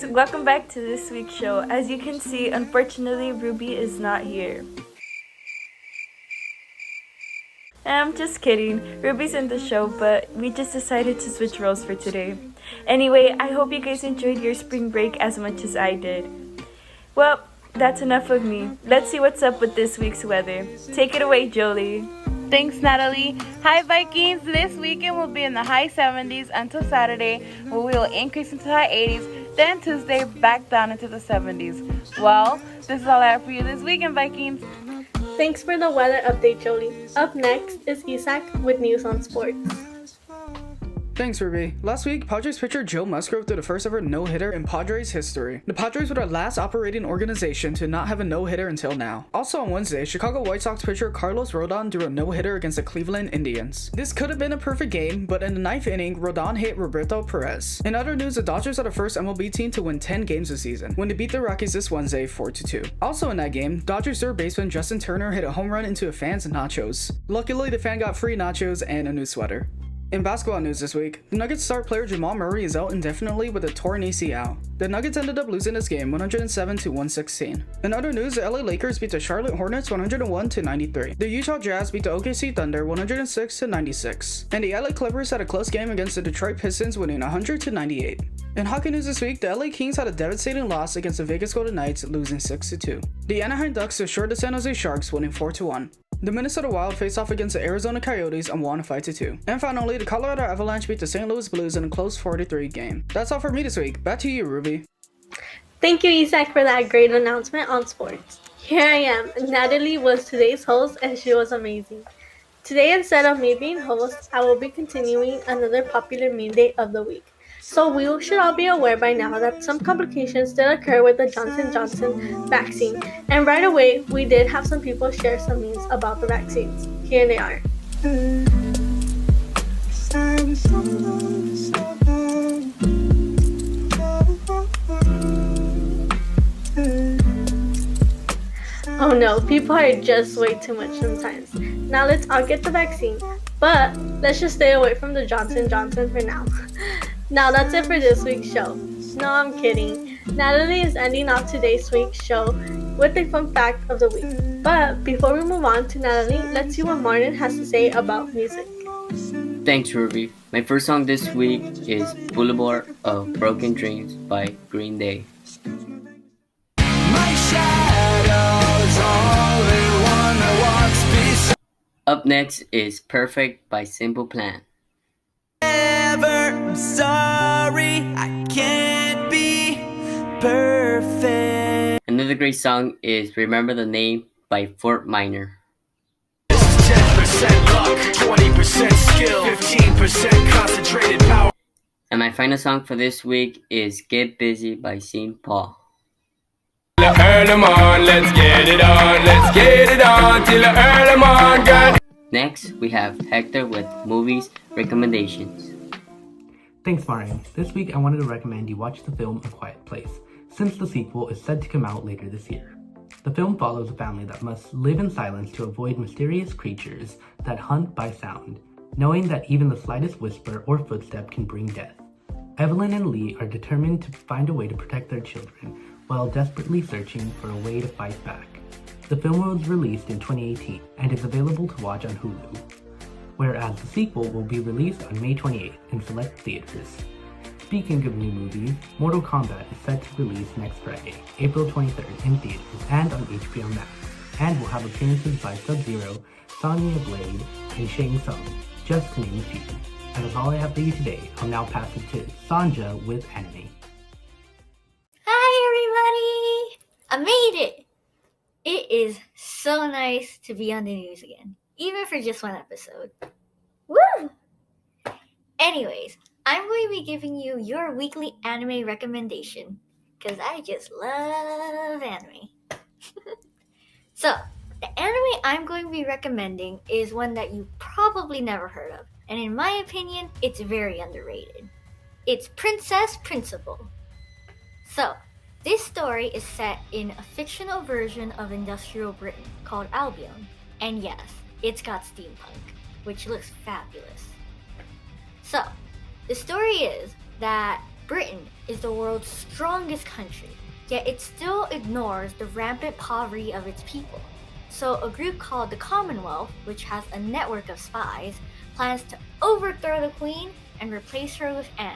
guys, welcome back to this week's show. As you can see, unfortunately, Ruby is not here. I'm just kidding. Ruby's in the show, but we just decided to switch roles for today. Anyway, I hope you guys enjoyed your spring break as much as I did. Well, that's enough of me. Let's see what's up with this week's weather. Take it away, Jolie. Thanks, Natalie. Hi, Vikings. This weekend will be in the high 70s until Saturday, where we will increase into the high 80s. Then Tuesday, back down into the 70s. Well, this is all I have for you this weekend, Vikings. Thanks for the weather update, Jolie. Up next is Isaac with news on sports. Thanks, Ruby. Last week, Padres pitcher Joe Musgrove threw the first ever no-hitter in Padres history. The Padres were the last operating organization to not have a no-hitter until now. Also on Wednesday, Chicago White Sox pitcher Carlos Rodon threw a no-hitter against the Cleveland Indians. This could have been a perfect game, but in the ninth inning, Rodon hit Roberto Perez. In other news, the Dodgers are the first MLB team to win 10 games this season, when they beat the Rockies this Wednesday 4-2. Also in that game, Dodgers third baseman Justin Turner hit a home run into a fan's nachos. Luckily, the fan got free nachos and a new sweater. In basketball news this week, the Nuggets star player Jamal Murray is out indefinitely with a torn ACL. The Nuggets ended up losing this game 107-116. In other news, the LA Lakers beat the Charlotte Hornets 101-93. The Utah Jazz beat the OKC Thunder 106-96. And the LA Clippers had a close game against the Detroit Pistons, winning 100-98. In hockey news this week, the LA Kings had a devastating loss against the Vegas Golden Knights, losing 6-2. The Anaheim Ducks destroyed the San Jose Sharks, winning 4-1. The Minnesota Wild faced off against the Arizona Coyotes and won 5-2. And finally, the Colorado Avalanche beat the St. Louis Blues in a close 4-3 game. That's all for me this week. Back to you, Ruby. Thank you, Isaac, for that great announcement on sports. Here I am. Natalie was today's host and she was amazing. Today, instead of me being host, I will be continuing another popular meme day of the week. So we should all be aware by now that some complications did occur with the Johnson & Johnson vaccine. And right away, we did have some people share some memes about the vaccines. Here they are. Oh no, people are just way too much sometimes. Now let's all get the vaccine, but let's just stay away from the Johnson & Johnson for now. Now that's it for this week's show. No, I'm kidding. Natalie is ending off today's week's show with a fun fact of the week. But before we move on to Natalie, let's see what Martin has to say about music. Thanks, Ruby. My first song this week is Boulevard of Broken Dreams by Green Day. Up next is Perfect by Simple Plan. I'm sorry, I can't be perfect. Another great song is Remember the Name by Fort Minor. This is 10% luck, 20% skill, 15% concentrated power. And my final song for this week is Get Busy by St. Paul. Early morning, let's get it on till early morning, girl. Next, we have Hector with Movies Recommendations. Thanks, Mariam. This week I wanted to recommend you watch the film A Quiet Place, since the sequel is said to come out later this year. The film follows a family that must live in silence to avoid mysterious creatures that hunt by sound, knowing that even the slightest whisper or footstep can bring death. Evelyn and Lee are determined to find a way to protect their children, while desperately searching for a way to fight back. The film was released in 2018 and is available to watch on Hulu, whereas the sequel will be released on May 28th in select theaters. Speaking of new movies, Mortal Kombat is set to release next Friday, April 23rd in theaters and on HBO Max, and will have appearances by Sub-Zero, Sonya Blade, and Shang Tsung, just to name a few. And that's all I have for you today. I'll now pass it to Sanja with anime. Hi everybody! I made it! It is so nice to be on the news again, even for just one episode. Woo! Anyways, I'm going to be giving you your weekly anime recommendation, because I just love anime. So, the anime I'm going to be recommending is one that you probably never heard of, and in my opinion, it's very underrated. It's Princess Principal. So, this story is set in a fictional version of industrial Britain called Albion, and yes, it's got steampunk, which looks fabulous. So, the story is that Britain is the world's strongest country, yet it still ignores the rampant poverty of its people. So a group called the Commonwealth, which has a network of spies, plans to overthrow the Queen and replace her with Anne,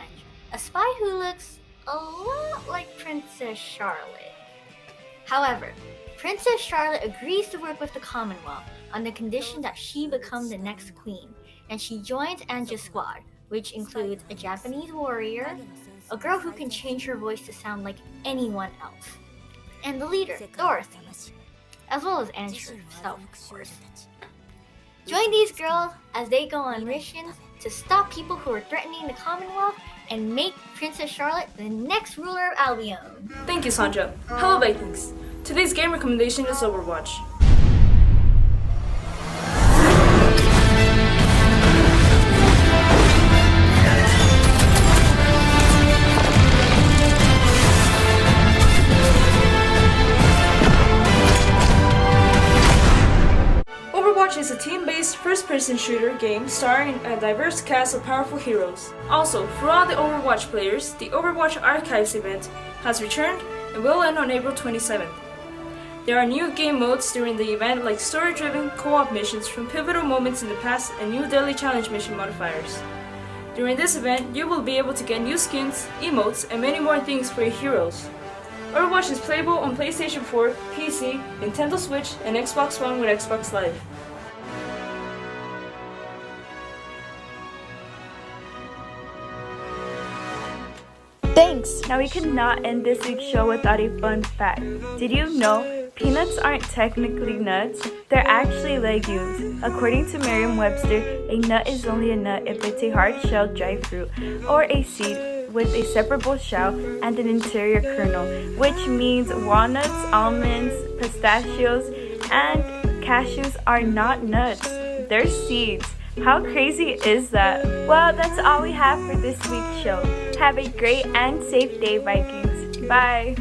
a spy who looks a lot like Princess Charlotte. However, Princess Charlotte agrees to work with the Commonwealth on the condition that she become the next queen, and she joins Anne's squad, which includes a Japanese warrior, a girl who can change her voice to sound like anyone else, and the leader, Dorothy, as well as Anne herself, of course. Join these girls as they go on missions to stop people who are threatening the Commonwealth and make Princess Charlotte the next ruler of Albion. Thank you, Sandra. Hello, Vikings. Today's game recommendation is Overwatch. Overwatch is a team-based first-person shooter game starring a diverse cast of powerful heroes. Also, for all the Overwatch players, the Overwatch Archives event has returned and will end on April 27th. There are new game modes during the event like story-driven co-op missions from pivotal moments in the past and new daily challenge mission modifiers. During this event, you will be able to get new skins, emotes, and many more things for your heroes. Overwatch is playable on PlayStation 4, PC, Nintendo Switch, and Xbox One with Xbox Live. Thanks! Now we cannot end this week's show without a fun fact. Did you know peanuts aren't technically nuts? They're actually legumes. According to Merriam-Webster, a nut is only a nut if it's a hard-shelled dry fruit or a seed with a separable shell and an interior kernel, which means walnuts, almonds, pistachios, and cashews are not nuts. They're seeds. How crazy is that? Well, that's all we have for this week's show. Have a great and safe day, Vikings. Bye.